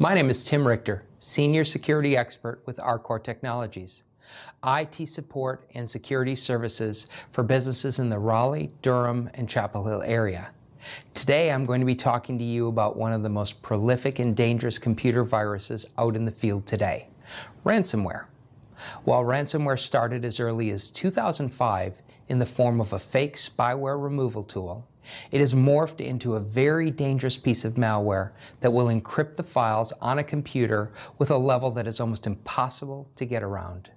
My name is Tim Richter, Senior Security Expert with RCOR Technologies, IT support and security services for businesses in the Raleigh, Durham, and Chapel Hill area. Today I'm going to be talking to you about one of the most prolific and dangerous computer viruses out in the field today, ransomware. While ransomware started as early as 2005 in the form of a fake spyware removal tool, it has morphed into a very dangerous piece of malware that will encrypt the files on a computer with a level that is almost impossible to get around.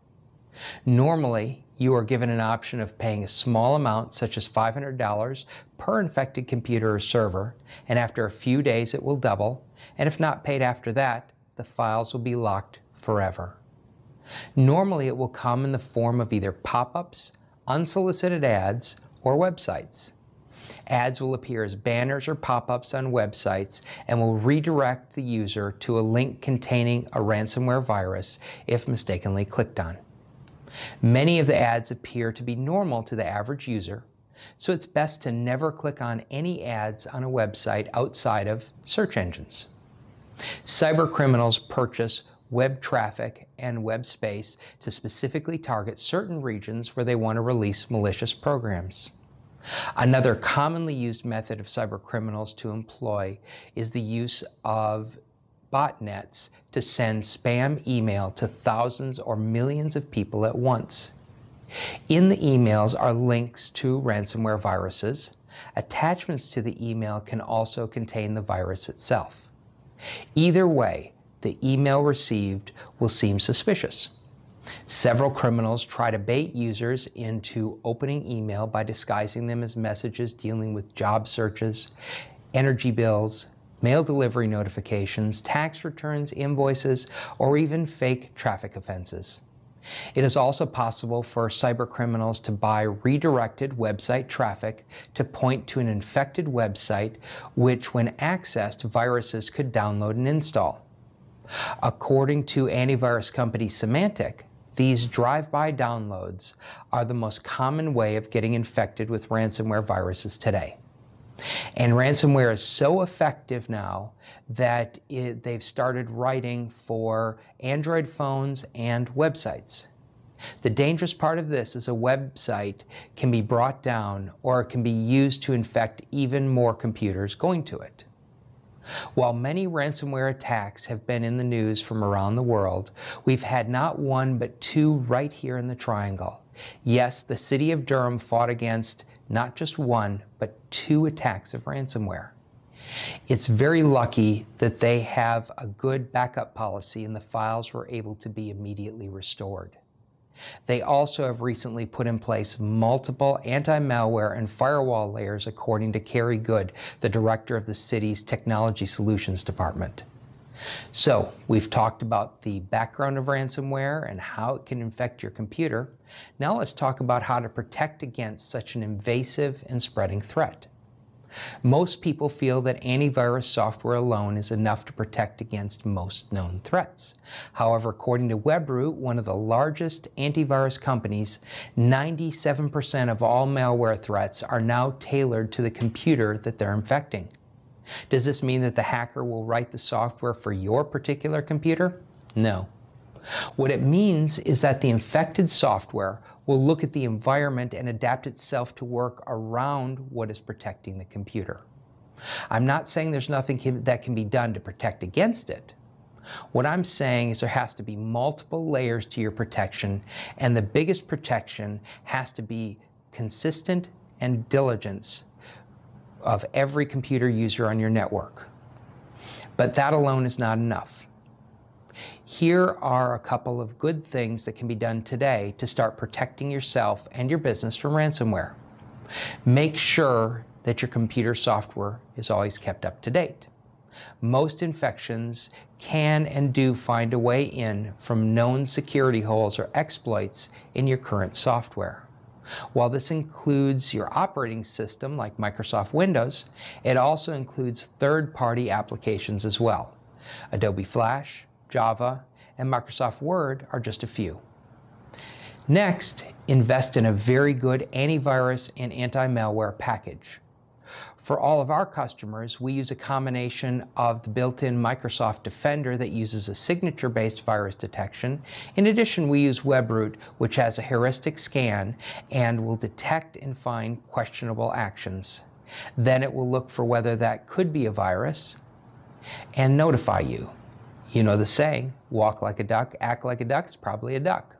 Normally, you are given an option of paying a small amount, such as $500 per infected computer or server, and after a few days it will double, and if not paid after that, the files will be locked forever. Normally, it will come in the form of either pop-ups, unsolicited ads, or websites. Ads will appear as banners or pop-ups on websites and will redirect the user to a link containing a ransomware virus if mistakenly clicked on. Many of the ads appear to be normal to the average user, so it's best to never click on any ads on a website outside of search engines. Cybercriminals purchase web traffic and web space to specifically target certain regions where they want to release malicious programs. Another commonly used method of cybercriminals to employ is the use of botnets to send spam email to thousands or millions of people at once. In the emails are links to ransomware viruses. Attachments to the email can also contain the virus itself. Either way, the email received will seem suspicious. Several criminals try to bait users into opening email by disguising them as messages dealing with job searches, energy bills, mail delivery notifications, tax returns, invoices, or even fake traffic offenses. It is also possible for cybercriminals to buy redirected website traffic to point to an infected website which, when accessed, viruses could download and install. According to antivirus company Symantec, these drive-by downloads are the most common way of getting infected with ransomware viruses today. And ransomware is so effective now that they've started writing for Android phones and websites. The dangerous part of this is a website can be brought down or it can be used to infect even more computers going to it. While many ransomware attacks have been in the news from around the world, we've had not one but two right here in the Triangle. Yes, the city of Durham fought against not just one, but two attacks of ransomware. It's very lucky that they have a good backup policy and the files were able to be immediately restored. They also have recently put in place multiple anti-malware and firewall layers, according to Carrie Good, the director of the city's Technology Solutions Department. So, we've talked about the background of ransomware and how it can infect your computer. Now let's talk about how to protect against such an invasive and spreading threat. Most people feel that antivirus software alone is enough to protect against most known threats. However, according to Webroot, one of the largest antivirus companies, 97% of all malware threats are now tailored to the computer that they're infecting. Does this mean that the hacker will write the software for your particular computer? No. What it means is that the infected software will look at the environment and adapt itself to work around what is protecting the computer. I'm not saying there's nothing that can be done to protect against it. What I'm saying is there has to be multiple layers to your protection, and the biggest protection has to be consistent and diligence of every computer user on your network. But that alone is not enough. Here are a couple of good things that can be done today to start protecting yourself and your business from ransomware. Make sure that your computer software is always kept up to date. Most infections can and do find a way in from known security holes or exploits in your current software. While this includes your operating system like Microsoft Windows, it also includes third-party applications as well. Adobe Flash, Java, and Microsoft Word are just a few. Next, invest in a very good antivirus and anti-malware package. For all of our customers, we use a combination of the built-in Microsoft Defender that uses a signature-based virus detection. In addition, we use WebRoot, which has a heuristic scan and will detect and find questionable actions. Then it will look for whether that could be a virus and notify you. You know the saying, walk like a duck, act like a duck, it's probably a duck.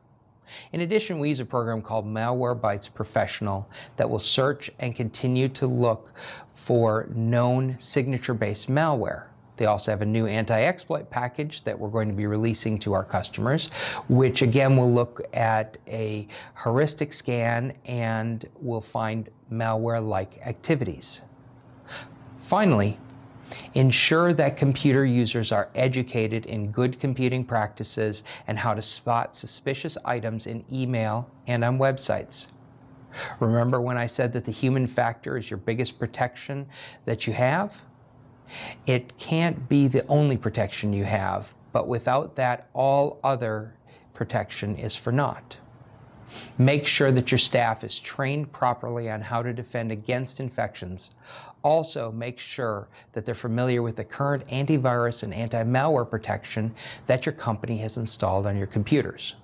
In addition, we use a program called Malwarebytes Professional that will search and continue to look for known signature-based malware. They also have a new anti-exploit package that we're going to be releasing to our customers, which again will look at a heuristic scan and will find malware-like activities. Finally, ensure that computer users are educated in good computing practices and how to spot suspicious items in email and on websites. Remember when I said that the human factor is your biggest protection that you have? It can't be the only protection you have, but without that, all other protection is for naught. Make sure that your staff is trained properly on how to defend against infections. Also, make sure that they're familiar with the current antivirus and anti-malware protection that your company has installed on your computers.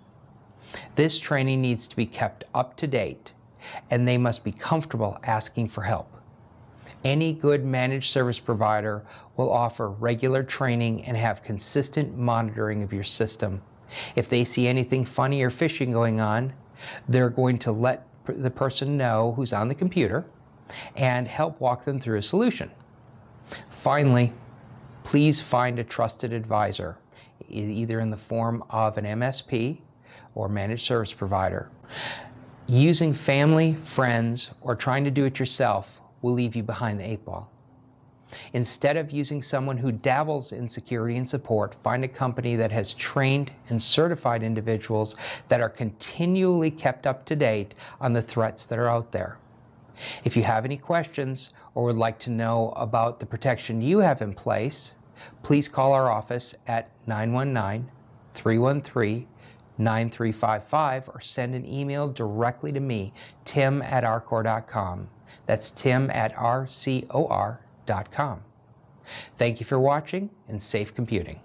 This training needs to be kept up to date, and they must be comfortable asking for help. Any good managed service provider will offer regular training and have consistent monitoring of your system. If they see anything funny or fishy going on, they're going to let the person know who's on the computer and help walk them through a solution. Finally, please find a trusted advisor, either in the form of an MSP or managed service provider. Using family, friends, or trying to do it yourself will leave you behind the 8 ball. Instead of using someone who dabbles in security and support, find a company that has trained and certified individuals that are continually kept up to date on the threats that are out there. If you have any questions or would like to know about the protection you have in place, please call our office at 919-313-9355 or send an email directly to me, tim@rcor.com. That's tim@rcor.com. Thank you for watching and safe computing.